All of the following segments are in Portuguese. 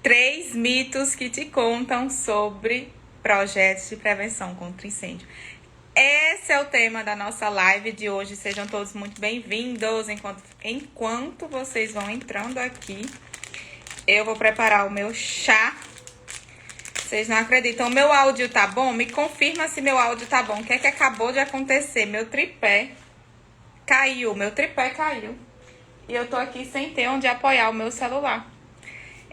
3 mitos que te contam sobre projetos de prevenção contra incêndio. Esse é o tema da nossa live de hoje. Sejam todos muito bem-vindos. Enquanto vocês vão entrando aqui, eu vou preparar o meu chá. Vocês não acreditam. Meu áudio tá bom? Me confirma se meu áudio tá bom. O que é que acabou de acontecer? Meu tripé caiu. E eu tô aqui sem ter onde apoiar o meu celular.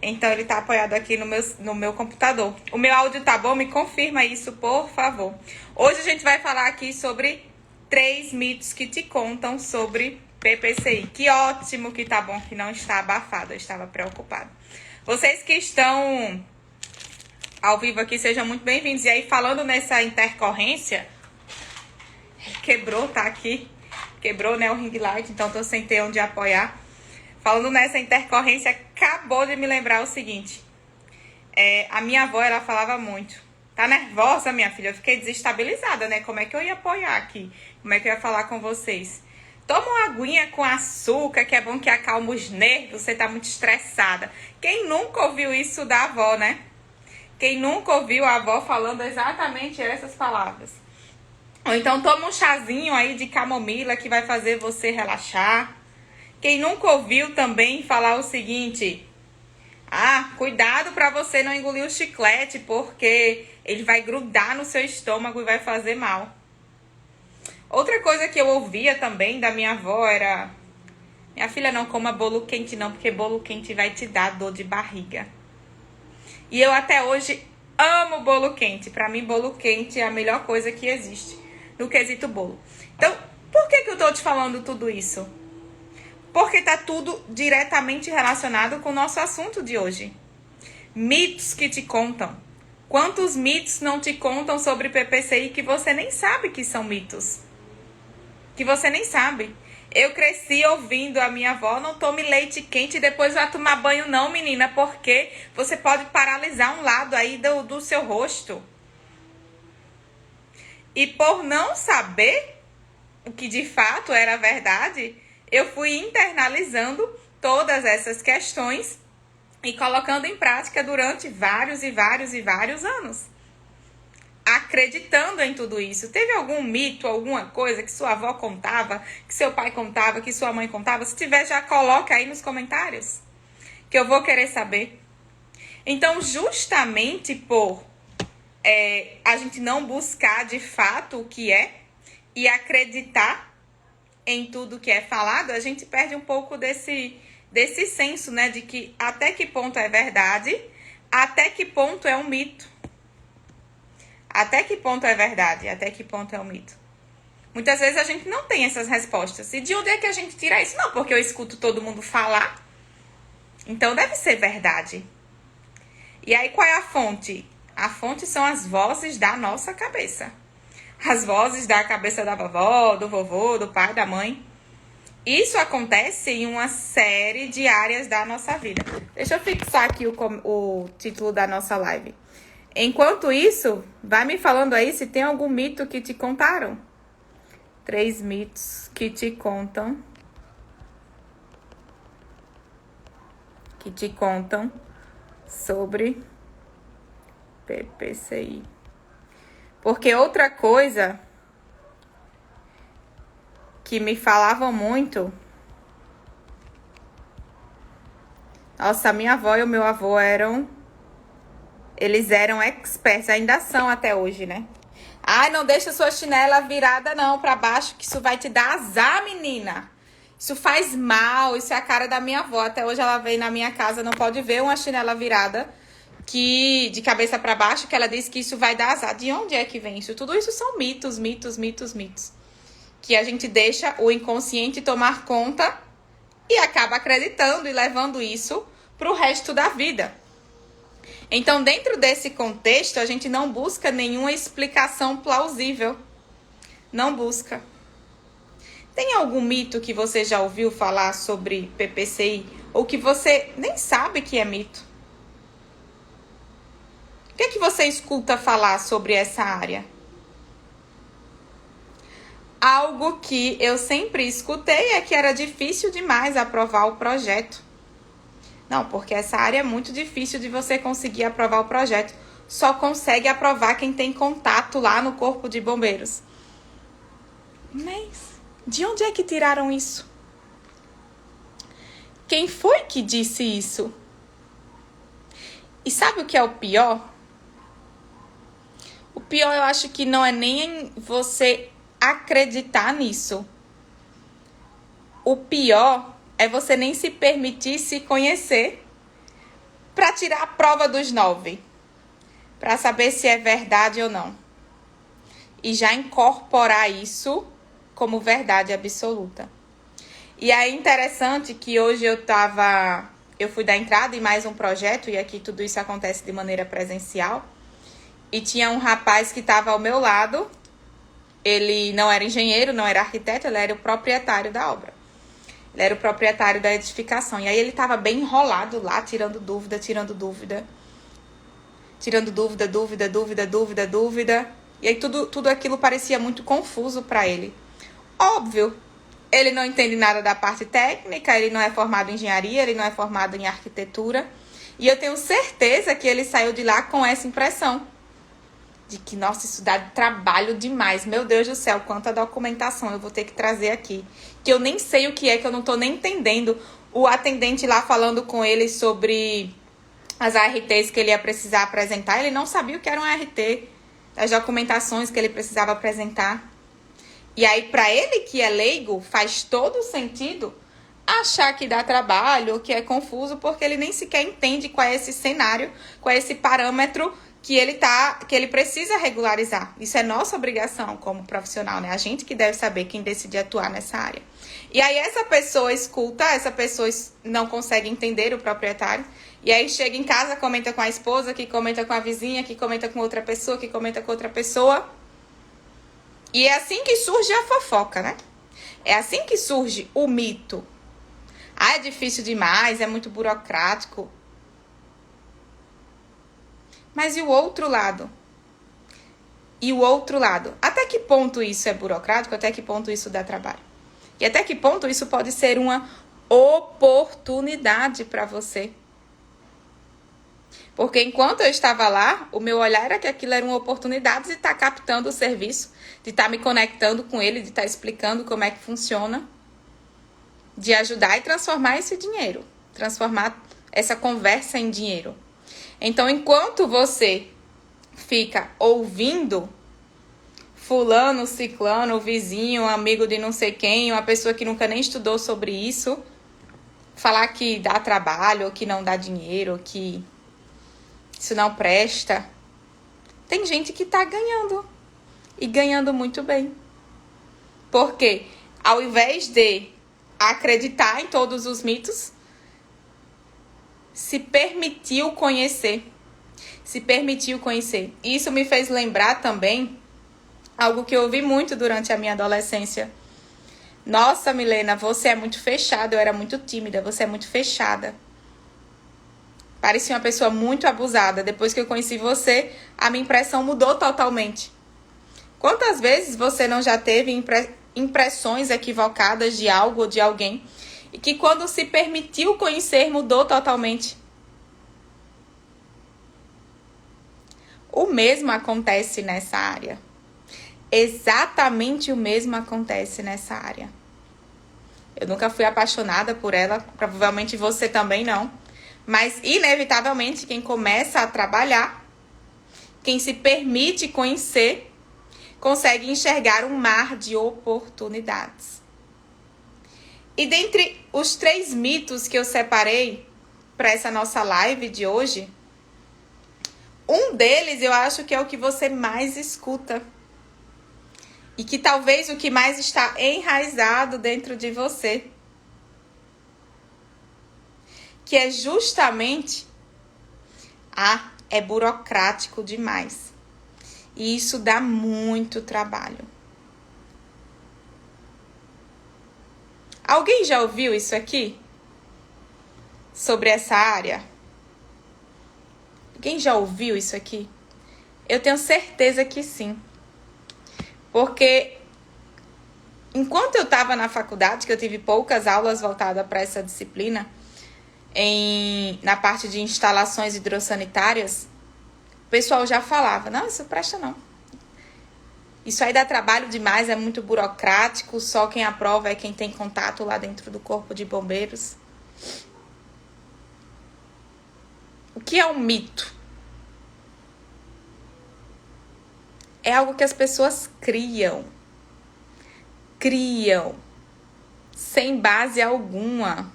Então, ele tá apoiado aqui no meu computador. O meu áudio tá bom? Me confirma isso, por favor. Hoje a gente vai falar aqui sobre 3 mitos que te contam sobre PPCI. Que ótimo que tá bom, que não está abafado. Eu estava preocupada. Vocês que estão ao vivo aqui, sejam muito bem-vindos. E aí, falando nessa intercorrência, quebrou, tá aqui. Quebrou, né, o ring light, então tô sem ter onde apoiar. Falando nessa intercorrência, acabou de me lembrar o seguinte. A minha avó, ela falava muito. Tá nervosa, minha filha? Eu fiquei desestabilizada, né? Como é que eu ia apoiar aqui? Como é que eu ia falar com vocês? Toma uma aguinha com açúcar, que é bom que acalma os nervos. Você tá muito estressada. Quem nunca ouviu isso da avó, né? Quem nunca ouviu a avó falando exatamente essas palavras? Ou então toma um chazinho aí de camomila que vai fazer você relaxar. Quem nunca ouviu também falar o seguinte: cuidado para você não engolir o chiclete, porque ele vai grudar no seu estômago e vai fazer mal. Outra coisa que eu ouvia também da minha avó era: minha filha, não coma bolo quente não, porque bolo quente vai te dar dor de barriga. E eu até hoje amo bolo quente. Para mim, bolo quente é a melhor coisa que existe no quesito bolo. Então, por que eu tô te falando tudo isso? Porque tá tudo diretamente relacionado com o nosso assunto de hoje. Mitos que te contam. Quantos mitos não te contam sobre PPCI que você nem sabe que são mitos? Que você nem sabe. Eu cresci ouvindo a minha avó: não tome leite quente e depois vai tomar banho não, menina, porque você pode paralisar um lado aí do seu rosto. E por não saber o que de fato era verdade, eu fui internalizando todas essas questões e colocando em prática durante vários anos. Acreditando em tudo isso. Teve algum mito, alguma coisa que sua avó contava, que seu pai contava, que sua mãe contava? Se tiver, já coloca aí nos comentários, que eu vou querer saber. Então, justamente por a gente não buscar de fato o que é e acreditar em tudo que é falado, a gente perde um pouco desse senso, né, de que até que ponto é verdade, até que ponto é um mito. Até que ponto é verdade, até que ponto é um mito. Muitas vezes a gente não tem essas respostas. E de onde é que a gente tira isso? Não, porque eu escuto todo mundo falar, então deve ser verdade. E aí qual é a fonte? A fonte são as vozes da nossa cabeça. As vozes da cabeça da vovó, do vovô, do pai, da mãe. Isso acontece em uma série de áreas da nossa vida. Deixa eu fixar aqui o título da nossa live. Enquanto isso, vai me falando aí se tem algum mito que te contaram. 3 mitos que te contam. Que te contam sobre PPCI. Porque outra coisa que me falavam muito... Nossa, a minha avó e o meu avô eles eram experts, ainda são até hoje, né? Não deixa sua chinela virada não pra baixo, que isso vai te dar azar, menina. Isso faz mal, isso é a cara da minha avó. Até hoje ela vem na minha casa, não pode ver uma chinela virada de cabeça para baixo, que ela diz que isso vai dar azar. De onde é que vem isso? Tudo isso são mitos. Que a gente deixa o inconsciente tomar conta e acaba acreditando e levando isso pro resto da vida. Então, dentro desse contexto, a gente não busca nenhuma explicação plausível. Não busca. Tem algum mito que você já ouviu falar sobre PPCI ou que você nem sabe que é mito? O que é que você escuta falar sobre essa área? Algo que eu sempre escutei é que era difícil demais aprovar o projeto. Não, porque essa área é muito difícil de você conseguir aprovar o projeto. Só consegue aprovar quem tem contato lá no Corpo de Bombeiros. Mas de onde é que tiraram isso? Quem foi que disse isso? E sabe o que é o pior? O pior eu acho que não é nem você acreditar nisso. O pior é você nem se permitir se conhecer para tirar a prova dos 9. Para saber se é verdade ou não. E já incorporar isso como verdade absoluta. E é interessante que hoje eu fui dar entrada em mais um projeto, e aqui tudo isso acontece de maneira presencial. E tinha um rapaz que estava ao meu lado. Ele não era engenheiro, não era arquiteto, ele era o proprietário da obra. Ele era o proprietário da edificação. E aí ele estava bem enrolado lá, tirando dúvida. E aí tudo aquilo parecia muito confuso para ele. Óbvio, ele não entende nada da parte técnica, ele não é formado em engenharia, ele não é formado em arquitetura. E eu tenho certeza que ele saiu de lá com essa impressão. De que, nossa, isso dá trabalho demais. Meu Deus do céu, quanta documentação eu vou ter que trazer aqui. Que eu nem sei o que é, que eu não tô nem entendendo. O atendente lá falando com ele sobre as ARTs que ele ia precisar apresentar. Ele não sabia o que era um ART. As documentações que ele precisava apresentar. E aí, para ele que é leigo, faz todo sentido achar que dá trabalho, que é confuso, porque ele nem sequer entende qual é esse cenário, qual é esse parâmetro que ele precisa regularizar. Isso é nossa obrigação como profissional, né? A gente que deve saber quem decide atuar nessa área. E aí essa pessoa escuta, essa pessoa não consegue entender o proprietário, e aí chega em casa, comenta com a esposa, que comenta com a vizinha, que comenta com outra pessoa, que comenta com outra pessoa. E é assim que surge a fofoca, né? É assim que surge o mito. Ah, é difícil demais, é muito burocrático. Mas e o outro lado? E o outro lado? Até que ponto isso é burocrático? Até que ponto isso dá trabalho? E até que ponto isso pode ser uma oportunidade para você? Porque enquanto eu estava lá, o meu olhar era que aquilo era uma oportunidade de estar captando o serviço, de estar me conectando com ele, de estar explicando como é que funciona, de ajudar e transformar esse dinheiro, transformar essa conversa em dinheiro. Então, enquanto você fica ouvindo fulano, ciclano, vizinho, amigo de não sei quem, uma pessoa que nunca nem estudou sobre isso, falar que dá trabalho, ou que não dá dinheiro, ou que isso não presta, tem gente que tá ganhando. E ganhando muito bem. Porque ao invés de acreditar em todos os mitos, se permitiu conhecer. Se permitiu conhecer. Isso me fez lembrar também algo que eu ouvi muito durante a minha adolescência. Nossa, Milena, você é muito fechada. Eu era muito tímida, você é muito fechada. Parecia uma pessoa muito abusada. Depois que eu conheci você, a minha impressão mudou totalmente. Quantas vezes você não já teve impressões equivocadas de algo ou de alguém e que quando se permitiu conhecer mudou totalmente? O mesmo acontece nessa área. Exatamente o mesmo acontece nessa área. Eu nunca fui apaixonada por ela, provavelmente você também não. Mas, inevitavelmente, quem começa a trabalhar, quem se permite conhecer, consegue enxergar um mar de oportunidades. E dentre os 3 mitos que eu separei para essa nossa live de hoje, um deles eu acho que é o que você mais escuta. E que talvez o que mais está enraizado dentro de você. Que é justamente, é burocrático demais. E isso dá muito trabalho. Alguém já ouviu isso aqui? Sobre essa área? Alguém já ouviu isso aqui? Eu tenho certeza que sim. Porque enquanto eu estava na faculdade, que eu tive poucas aulas voltadas para essa disciplina, na parte de instalações hidrossanitárias, o pessoal já falava, não, isso presta não. Isso aí dá trabalho demais, é muito burocrático, só quem aprova é quem tem contato lá dentro do Corpo de Bombeiros. O que é um mito? É algo que as pessoas criam, sem base alguma,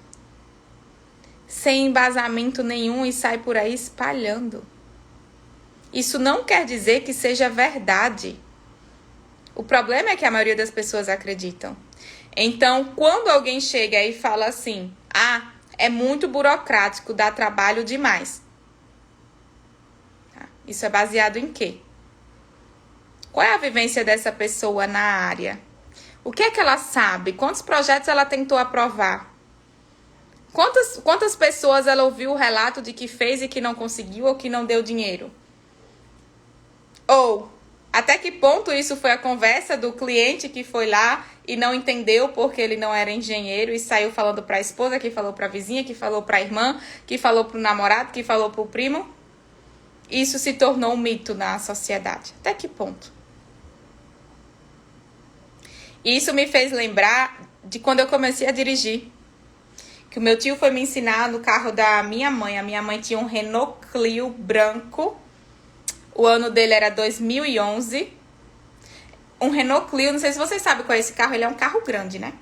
sem embasamento nenhum e sai por aí espalhando. Isso não quer dizer que seja verdade. O problema é que a maioria das pessoas acreditam. Então, quando alguém chega e fala assim, é muito burocrático, dá trabalho demais. Isso é baseado em quê? Qual é a vivência dessa pessoa na área? O que é que ela sabe? Quantos projetos ela tentou aprovar? Quantas pessoas ela ouviu o relato de que fez e que não conseguiu ou que não deu dinheiro? Ou até que ponto isso foi a conversa do cliente que foi lá e não entendeu porque ele não era engenheiro e saiu falando para a esposa, que falou para a vizinha, que falou para a irmã, que falou para o namorado, que falou para o primo? Isso se tornou um mito na sociedade. Até que ponto? Isso me fez lembrar de quando eu comecei a dirigir. Que o meu tio foi me ensinar no carro da minha mãe. A minha mãe tinha um Renault Clio branco. O ano dele era 2011. Um Renault Clio, não sei se vocês sabem qual é esse carro. Ele é um carro grande, né?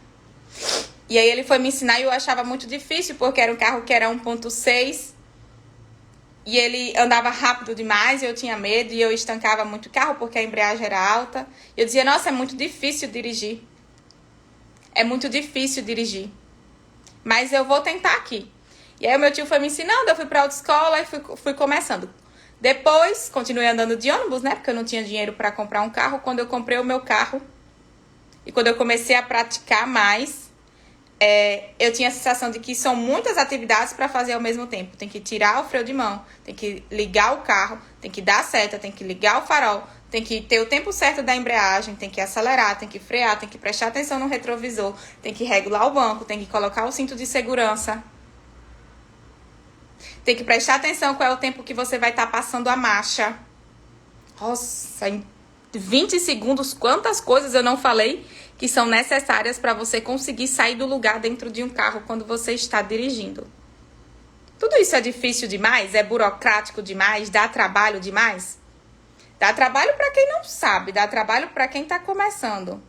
E aí ele foi me ensinar e eu achava muito difícil, porque era um carro que era 1.6. E ele andava rápido demais, e eu tinha medo, e eu estancava muito o carro, porque a embreagem era alta. Eu dizia, nossa, é muito difícil dirigir. É muito difícil dirigir. Mas eu vou tentar aqui. E aí o meu tio foi me ensinando, eu fui pra autoescola e fui começando. Depois, continuei andando de ônibus, né? Porque eu não tinha dinheiro para comprar um carro. Quando eu comprei o meu carro, e quando eu comecei a praticar mais, eu tinha a sensação de que são muitas atividades para fazer ao mesmo tempo. Tem que tirar o freio de mão, tem que ligar o carro, tem que dar seta, tem que ligar o farol, tem que ter o tempo certo da embreagem, tem que acelerar, tem que frear, tem que prestar atenção no retrovisor, tem que regular o banco, tem que colocar o cinto de segurança. Tem que prestar atenção qual é o tempo que você vai estar passando a marcha. Nossa, em 20 segundos, quantas coisas eu não falei que são necessárias para você conseguir sair do lugar dentro de um carro quando você está dirigindo. Tudo isso é difícil demais? É burocrático demais? Dá trabalho demais? Dá trabalho para quem não sabe, dá trabalho para quem está começando.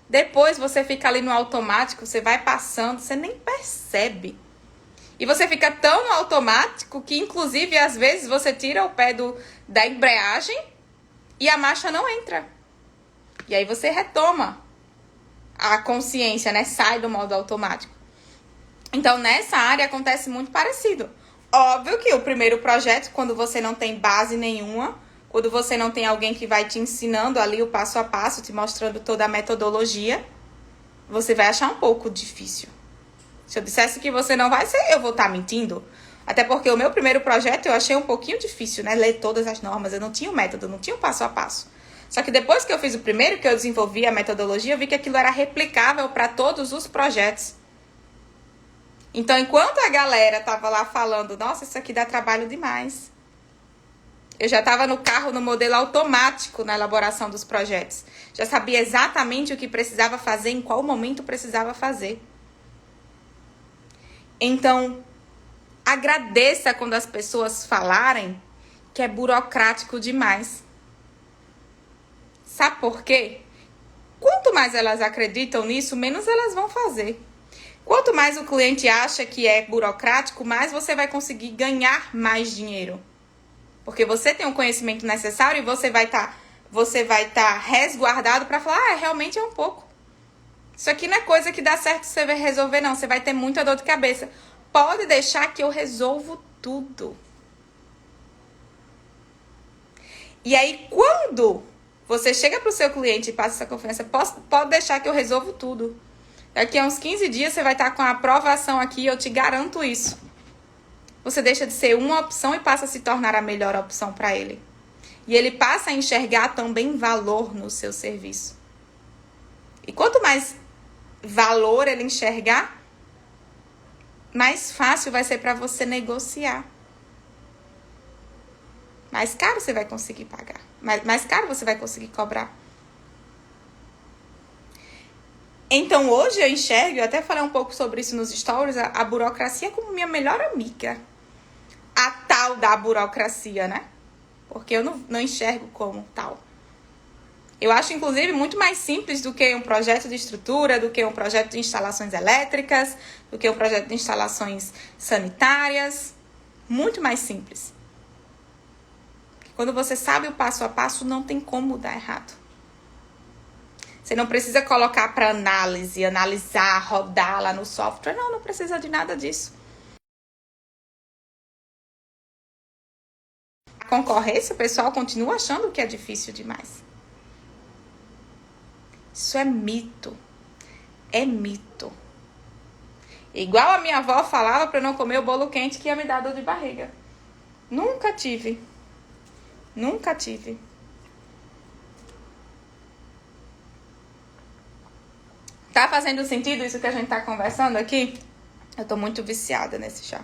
Depois você fica ali no automático, você vai passando, você nem percebe. E você fica tão no automático que, inclusive, às vezes você tira o pé da embreagem e a marcha não entra. E aí você retoma a consciência, né? Sai do modo automático. Então, nessa área acontece muito parecido. Óbvio que o primeiro projeto, quando você não tem base nenhuma, quando você não tem alguém que vai te ensinando ali o passo a passo, te mostrando toda a metodologia, você vai achar um pouco difícil. Se eu dissesse que você não vai ser, eu vou estar mentindo. Até porque o meu primeiro projeto eu achei um pouquinho difícil, né? Ler todas as normas, eu não tinha o método, não tinha o passo a passo. Só que depois que eu fiz o primeiro, que eu desenvolvi a metodologia, eu vi que aquilo era replicável para todos os projetos. Então, enquanto a galera tava lá falando, nossa, isso aqui dá trabalho demais, eu já estava no carro no modelo automático na elaboração dos projetos. Já sabia exatamente o que precisava fazer, em qual momento precisava fazer. Então, agradeça quando as pessoas falarem que é burocrático demais. Sabe por quê? Quanto mais elas acreditam nisso, menos elas vão fazer. Quanto mais o cliente acha que é burocrático, mais você vai conseguir ganhar mais dinheiro. Porque você tem o conhecimento necessário e você vai estar resguardado para falar, realmente é um pouco. Isso aqui não é coisa que dá certo você vai resolver, não. Você vai ter muita dor de cabeça. Pode deixar que eu resolvo tudo. E aí, quando você chega para o seu cliente e passa essa confiança, pode deixar que eu resolvo tudo. Daqui a uns 15 dias você vai estar com a aprovação aqui, eu te garanto isso. Você deixa de ser uma opção e passa a se tornar a melhor opção para ele. E ele passa a enxergar também valor no seu serviço. E quanto mais valor ele enxergar, mais fácil vai ser para você negociar. Mais caro você vai conseguir pagar. Mais caro você vai conseguir cobrar. Então, hoje eu enxergo, eu até falei um pouco sobre isso nos stories, a burocracia como minha melhor amiga. A tal da burocracia, né? Porque eu não enxergo como tal. Eu acho, inclusive, muito mais simples do que um projeto de estrutura, do que um projeto de instalações elétricas, do que um projeto de instalações sanitárias. Muito mais simples. Quando você sabe o passo a passo, não tem como dar errado. Você não precisa colocar para análise, analisar, rodar lá no software. Não precisa de nada disso. A concorrência, o pessoal continua achando que é difícil demais. Isso é mito. É mito. Igual a minha avó falava para eu não comer o bolo quente que ia me dar dor de barriga. Nunca tive. Nunca tive. Tá fazendo sentido isso que a gente tá conversando aqui? Eu tô muito viciada nesse chá.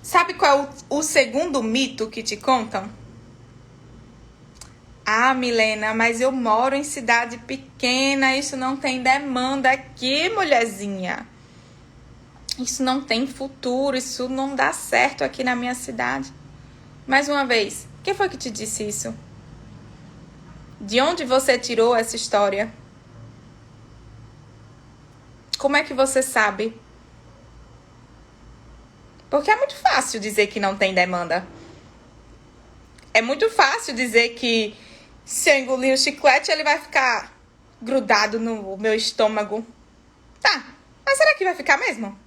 Sabe qual é o segundo mito que te contam? Ah, Milena, mas eu moro em cidade pequena, isso não tem demanda aqui, mulherzinha. Isso não tem futuro, isso não dá certo aqui na minha cidade. Mais uma vez, quem foi que te disse isso? De onde você tirou essa história? Como é que você sabe? Porque é muito fácil dizer que não tem demanda. É muito fácil dizer que se eu engolir o chiclete, ele vai ficar grudado no meu estômago. Tá, mas será que vai ficar mesmo?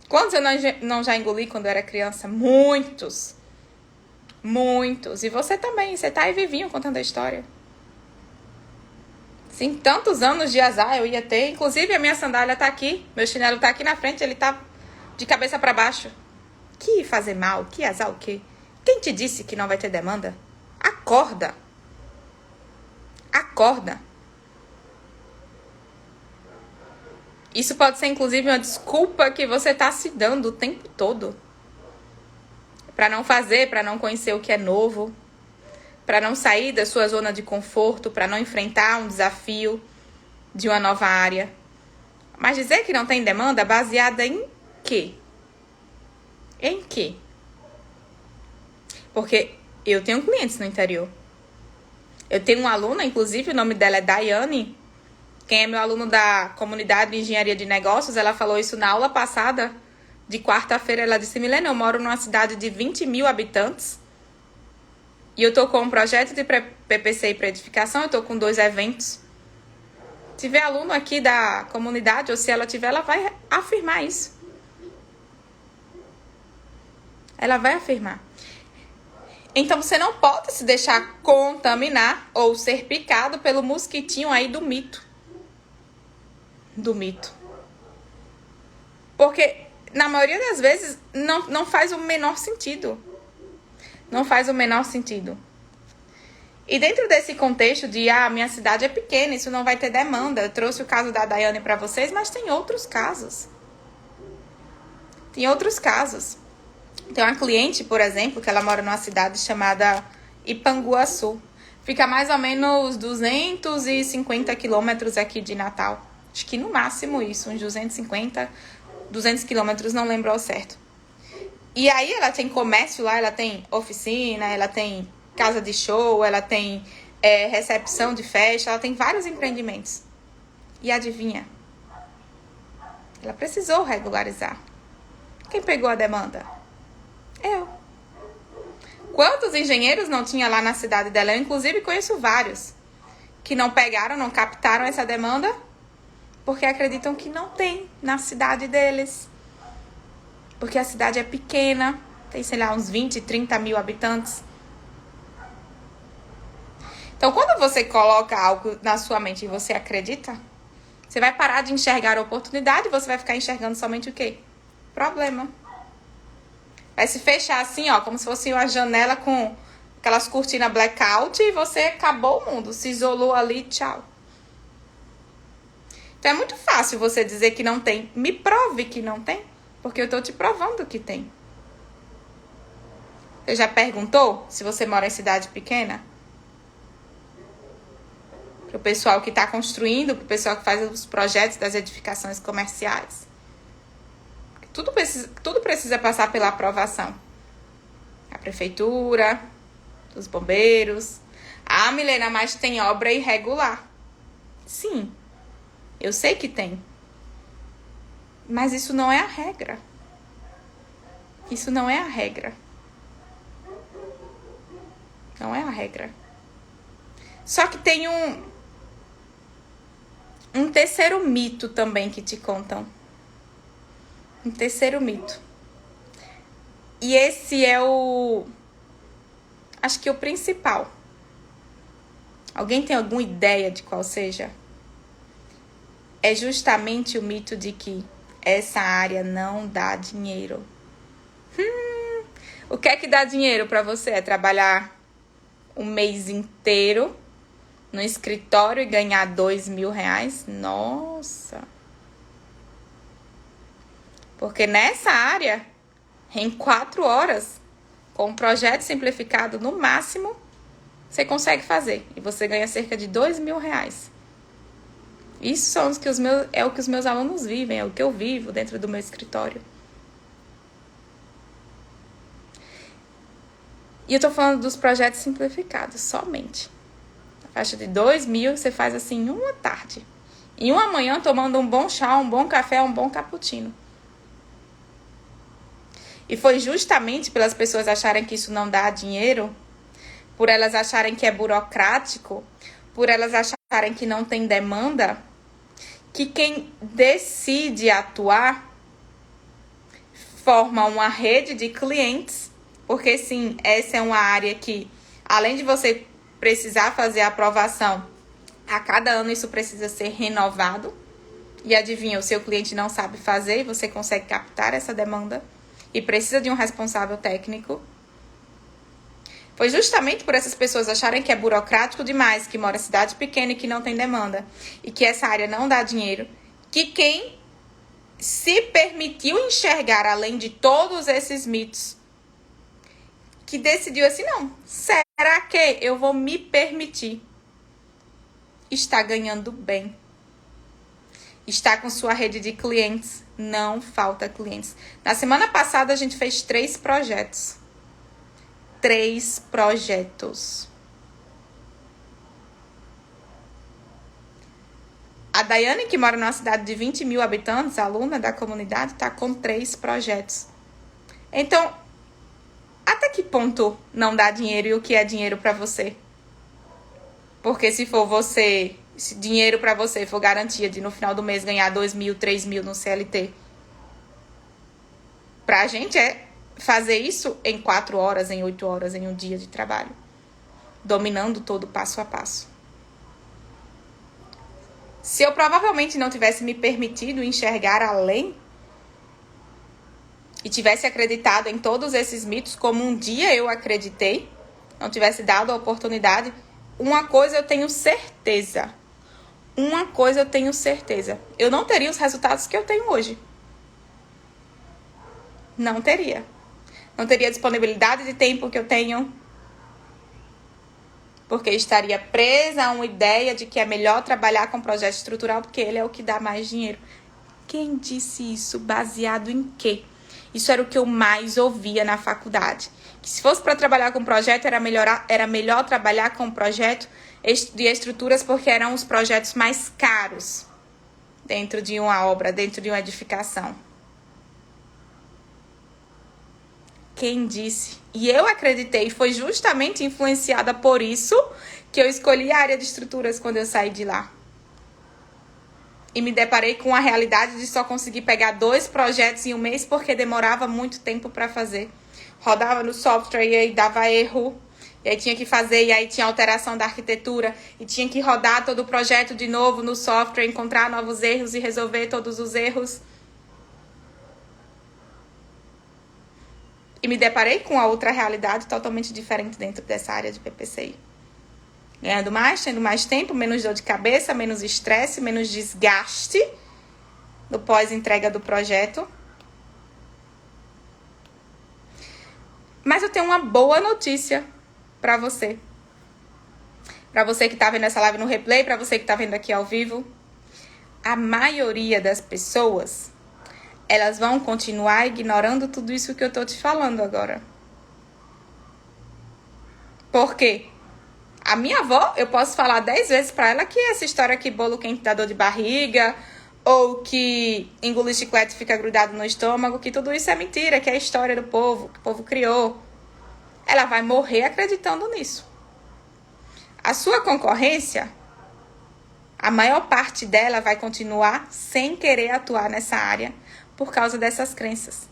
Quantos eu não já engoli quando eu era criança? Muitos. Muitos. E você também, você tá aí vivinho contando a história. Sim, tantos anos de azar eu ia ter. Inclusive, a minha sandália tá aqui. Meu chinelo tá aqui na frente, ele tá de cabeça pra baixo. Que fazer mal? Que azar o quê? Quem te disse que não vai ter demanda? Acorda. Acorda. Isso pode ser, inclusive, uma desculpa que você tá se dando o tempo todo. Pra não fazer, pra não conhecer o que é novo. Pra não sair da sua zona de conforto, pra não enfrentar um desafio de uma nova área. Mas dizer que não tem demanda baseada em quê? Em quê? Porque eu tenho clientes no interior. Eu tenho uma aluna, inclusive, o nome dela é Daiane. Quem é meu aluno da comunidade de engenharia de negócios, ela falou isso na aula passada, de quarta-feira. Ela disse: Milena, eu moro numa cidade de 20 mil habitantes. E eu tô com um projeto de PPC e pré-edificação, eu tô com 2 eventos. Se tiver aluno aqui da comunidade, ou se ela tiver, ela vai afirmar isso. Ela vai afirmar. Então, você não pode se deixar contaminar ou ser picado pelo mosquitinho aí do mito. Do mito. Porque, na maioria das vezes, não faz o menor sentido. Não faz o menor sentido. E dentro desse contexto de, minha cidade é pequena, isso não vai ter demanda. Eu trouxe o caso da Daiane para vocês, mas tem outros casos. Tem outros casos. Tem uma cliente, por exemplo, que ela mora numa cidade chamada Ipanguaçu. Fica mais ou menos 250 quilômetros aqui de Natal. Acho que no máximo isso, uns 250, 200 quilômetros, não lembro ao certo. E aí ela tem comércio lá, ela tem oficina, ela tem casa de show, ela tem recepção de festa, ela tem vários empreendimentos. E adivinha? Ela precisou regularizar. Quem pegou a demanda? Eu. Quantos engenheiros não tinha lá na cidade dela? Eu, inclusive, conheço vários que não pegaram, não captaram essa demanda porque acreditam que não tem na cidade deles. Porque a cidade é pequena, tem, sei lá, uns 20, 30 mil habitantes. Então, quando você coloca algo na sua mente e você acredita, você vai parar de enxergar a oportunidade, você vai ficar enxergando somente o quê? Problema. Vai se fechar assim, ó, como se fosse uma janela com aquelas cortinas blackout e você acabou o mundo, se isolou ali, tchau. Então é muito fácil você dizer que não tem. Me prove que não tem, porque eu tô te provando que tem. Você já perguntou se você mora em cidade pequena? Pro pessoal que está construindo, pro pessoal que faz os projetos das edificações comerciais. Tudo precisa passar pela aprovação. A prefeitura, os bombeiros. Ah, Milena, mas tem obra irregular. Sim, eu sei que tem. Mas isso não é a regra. Isso não é a regra. Não é a regra. Só que tem um terceiro mito também que te contam. Um terceiro mito. E esse é acho que o principal. Alguém tem alguma ideia de qual seja? É justamente o mito de que essa área não dá dinheiro. O que é que dá dinheiro para você? É trabalhar um mês inteiro no escritório e ganhar R$2.000? Nossa! Porque nessa área, em 4 horas, com um projeto simplificado, no máximo, você consegue fazer. E você ganha cerca de R$2.000. Isso são é o que os meus alunos vivem, é o que eu vivo dentro do meu escritório. E eu tô falando dos projetos simplificados, somente. A faixa de R$2.000, você faz assim em uma tarde. Em uma manhã, tomando um bom chá, um bom café, um bom cappuccino. E foi justamente pelas pessoas acharem que isso não dá dinheiro, por elas acharem que é burocrático, por elas acharem que não tem demanda, que quem decide atuar forma uma rede de clientes, porque sim, essa é uma área que, além de você precisar fazer a aprovação, a cada ano isso precisa ser renovado. E adivinha, o seu cliente não sabe fazer e você consegue captar essa demanda e precisa de um responsável técnico. Foi justamente por essas pessoas acharem que é burocrático demais, que mora em cidade pequena e que não tem demanda, e que essa área não dá dinheiro, que quem se permitiu enxergar além de todos esses mitos, que decidiu assim, não, será que eu vou me permitir? Está ganhando bem. Está com sua rede de clientes. Não falta clientes. Na semana passada a gente fez 3 projetos. 3 projetos. A Daiane, que mora numa cidade de 20.000 habitantes, aluna da comunidade, está com 3 projetos. Então, até que ponto não dá dinheiro e o que é dinheiro para você? Porque se dinheiro para você for garantia de no final do mês ganhar 2.000, 3.000 no CLT, pra gente é fazer isso em 4 horas, em 8 horas, em um dia de trabalho, dominando todo passo a passo. Se eu provavelmente não tivesse me permitido enxergar além e tivesse acreditado em todos esses mitos como um dia eu acreditei, não tivesse dado a oportunidade, uma coisa eu tenho certeza. Eu não teria os resultados que eu tenho hoje. Não teria. Não teria a disponibilidade de tempo que eu tenho. Porque estaria presa a uma ideia de que é melhor trabalhar com projeto estrutural porque ele é o que dá mais dinheiro. Quem disse isso? Baseado em quê? Isso era o que eu mais ouvia na faculdade. Que se fosse para trabalhar com projeto, era melhor trabalhar com projeto de estruturas porque eram os projetos mais caros dentro de uma obra, dentro de uma edificação. Quem disse? E eu acreditei, foi justamente influenciada por isso que eu escolhi a área de estruturas quando eu saí de lá. E me deparei com a realidade de só conseguir pegar 2 projetos em um mês porque demorava muito tempo para fazer. Rodava no software e aí dava erro. E aí tinha que fazer, e aí tinha alteração da arquitetura. E tinha que rodar todo o projeto de novo no software, encontrar novos erros e resolver todos os erros. E me deparei com a outra realidade totalmente diferente dentro dessa área de PPCI. Ganhando mais, tendo mais tempo, menos dor de cabeça, menos estresse, menos desgaste no pós-entrega do projeto. Mas eu tenho uma boa notícia pra você. Pra você que tá vendo essa live no replay, pra você que tá vendo aqui ao vivo. A maioria das pessoas, elas vão continuar ignorando tudo isso que eu tô te falando agora. Por quê? A minha avó, eu posso falar 10 vezes pra ela que essa história que bolo quente dá dor de barriga, ou que engolir chiclete fica grudado no estômago, que tudo isso é mentira, que é a história do povo, que o povo criou. Ela vai morrer acreditando nisso. A sua concorrência, a maior parte dela vai continuar sem querer atuar nessa área por causa dessas crenças.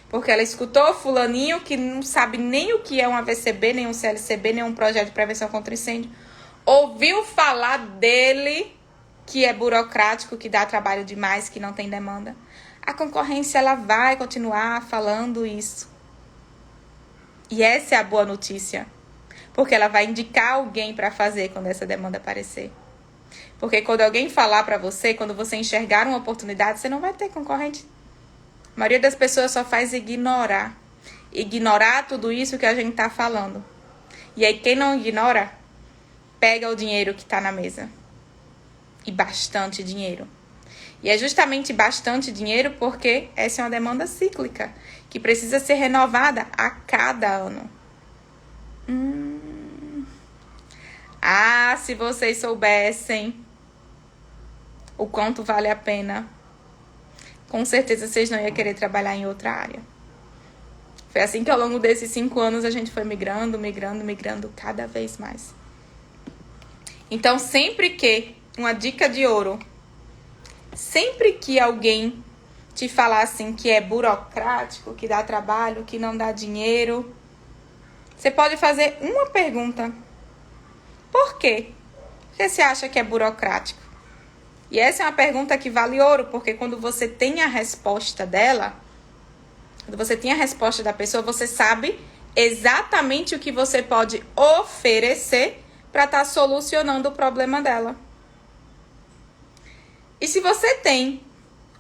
Porque ela escutou fulaninho que não sabe nem o que é um AVCB, nem um CLCB, nem um projeto de prevenção contra incêndio. Ouviu falar dele, que é burocrático, que dá trabalho demais, que não tem demanda. A concorrência, ela vai continuar falando isso. E essa é a boa notícia. Porque ela vai indicar alguém para fazer quando essa demanda aparecer. Porque quando alguém falar para você, quando você enxergar uma oportunidade, você não vai ter concorrente. A maioria das pessoas só faz ignorar. Ignorar tudo isso que a gente tá falando. E aí quem não ignora, pega o dinheiro que tá na mesa. E bastante dinheiro. E é justamente bastante dinheiro porque essa é uma demanda cíclica, que precisa ser renovada a cada ano. Ah, se vocês soubessem o quanto vale a pena, com certeza vocês não iam querer trabalhar em outra área. Foi assim que ao longo desses 5 anos a gente foi migrando cada vez mais. Então, sempre que, uma dica de ouro, sempre que alguém te falar assim que é burocrático, que dá trabalho, que não dá dinheiro, você pode fazer uma pergunta. Por quê? Por que você acha que é burocrático? E essa é uma pergunta que vale ouro, porque quando você tem a resposta dela, quando você tem a resposta da pessoa, você sabe exatamente o que você pode oferecer para estar solucionando o problema dela. E se você tem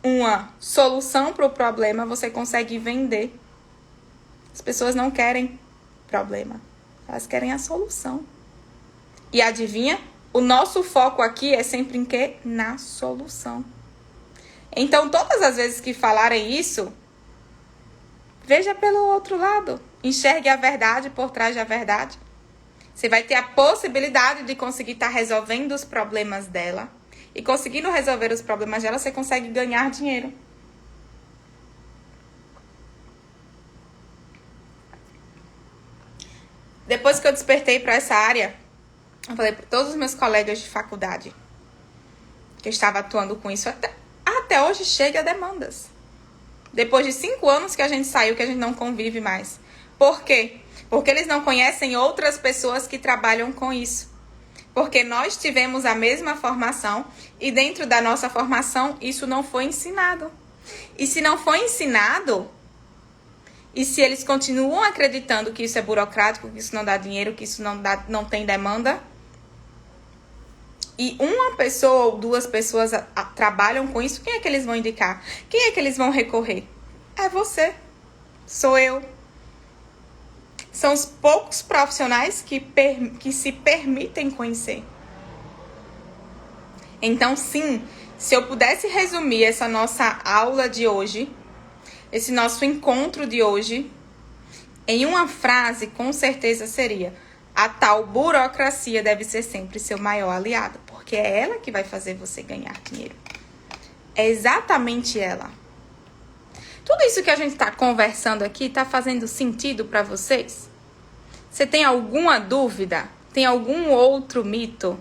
uma solução para o problema, você consegue vender. As pessoas não querem problema, elas querem a solução. E adivinha? O nosso foco aqui é sempre em quê? Na solução. Então, todas as vezes que falarem isso, veja pelo outro lado. Enxergue a verdade por trás da verdade. Você vai ter a possibilidade de conseguir estar resolvendo os problemas dela. E conseguindo resolver os problemas dela, você consegue ganhar dinheiro. Depois que eu despertei para essa área, eu falei para todos os meus colegas de faculdade que eu estava atuando com isso. Até hoje chega demandas. Depois de 5 anos que a gente saiu, que a gente não convive mais. Por quê? Porque eles não conhecem outras pessoas que trabalham com isso. Porque nós tivemos a mesma formação e dentro da nossa formação isso não foi ensinado. E se não foi ensinado, e se eles continuam acreditando que isso é burocrático, que isso não dá dinheiro, que isso não tem demanda, e uma pessoa ou 2 pessoas trabalham com isso, quem é que eles vão indicar? Quem é que eles vão recorrer? É você. Sou eu. São os poucos profissionais que se permitem conhecer. Então, sim, se eu pudesse resumir essa nossa aula de hoje, esse nosso encontro de hoje, em uma frase, com certeza seria: a tal burocracia deve ser sempre seu maior aliado, porque é ela que vai fazer você ganhar dinheiro. É exatamente ela. Tudo isso que a gente está conversando aqui está fazendo sentido para vocês? Você tem alguma dúvida? Tem algum outro mito?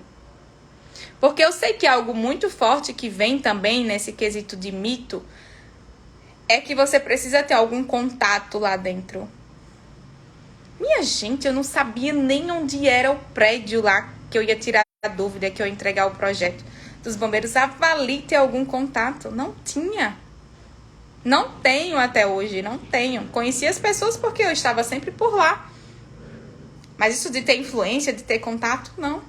Porque eu sei que algo muito forte que vem também nesse quesito de mito é que você precisa ter algum contato lá dentro. Minha gente, eu não sabia nem onde era o prédio lá que eu ia tirar a dúvida, que eu ia entregar o projeto dos bombeiros. Avalie ter algum contato. Não tinha. Não tenho até hoje, não tenho. Conheci as pessoas porque eu estava sempre por lá. Mas isso de ter influência, de ter contato, não.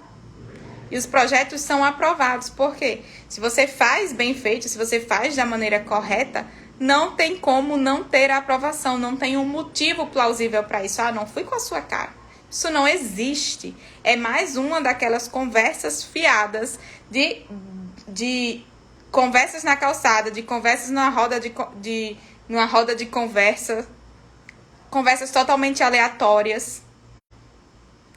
E os projetos são aprovados. Por quê? Se você faz bem feito, se você faz da maneira correta, não tem como não ter a aprovação. Não tem um motivo plausível para isso. Ah, não fui com a sua cara. Isso não existe. É mais uma daquelas conversas fiadas de conversas na calçada, de conversas numa roda de conversa, conversas totalmente aleatórias,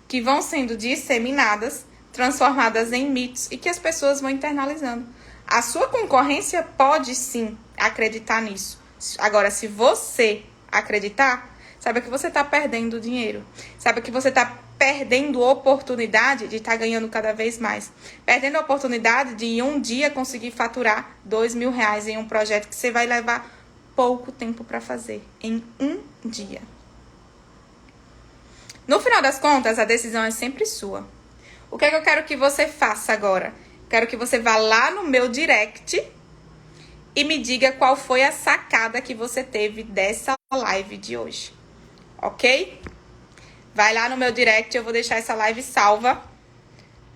que vão sendo disseminadas, transformadas em mitos e que as pessoas vão internalizando. A sua concorrência pode sim acreditar nisso. Agora, se você acreditar, saiba que você está perdendo dinheiro. Saiba que você está perdendo oportunidade de estar ganhando cada vez mais. Perdendo a oportunidade de em um dia conseguir faturar R$2.000 em um projeto que você vai levar pouco tempo para fazer. Em um dia. No final das contas, a decisão é sempre sua. O que é que eu quero que você faça agora? Quero que você vá lá no meu direct e me diga qual foi a sacada que você teve dessa live de hoje. Ok? Vai lá no meu direct, eu vou deixar essa live salva.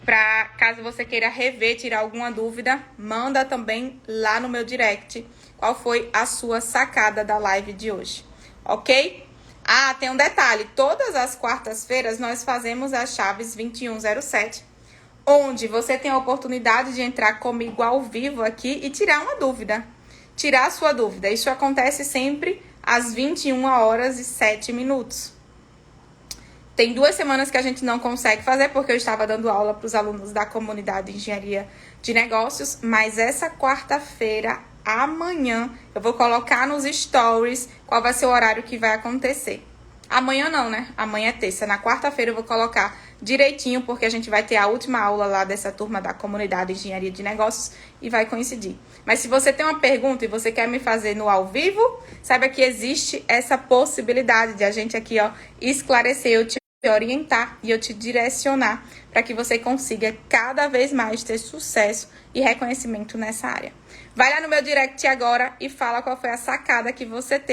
Pra caso você queira rever, tirar alguma dúvida, manda também lá no meu direct qual foi a sua sacada da live de hoje. Ok? Ah, tem um detalhe. Todas as quartas-feiras nós fazemos as chaves 2107, onde você tem a oportunidade de entrar comigo ao vivo aqui e tirar uma dúvida. Tirar a sua dúvida. Isso acontece sempre às 21h07. Tem 2 semanas que a gente não consegue fazer, porque eu estava dando aula para os alunos da comunidade de engenharia de negócios. Mas essa quarta-feira, amanhã, eu vou colocar nos stories qual vai ser o horário que vai acontecer. Amanhã não, né? Amanhã é terça. Na quarta-feira eu vou colocar direitinho, porque a gente vai ter a última aula lá dessa turma da comunidade de engenharia de negócios e vai coincidir. Mas se você tem uma pergunta e você quer me fazer no ao vivo, saiba que existe essa possibilidade de a gente aqui, ó, esclarecer, eu te orientar e eu te direcionar para que você consiga cada vez mais ter sucesso e reconhecimento nessa área. Vai lá no meu direct agora e fala qual foi a sacada que você teve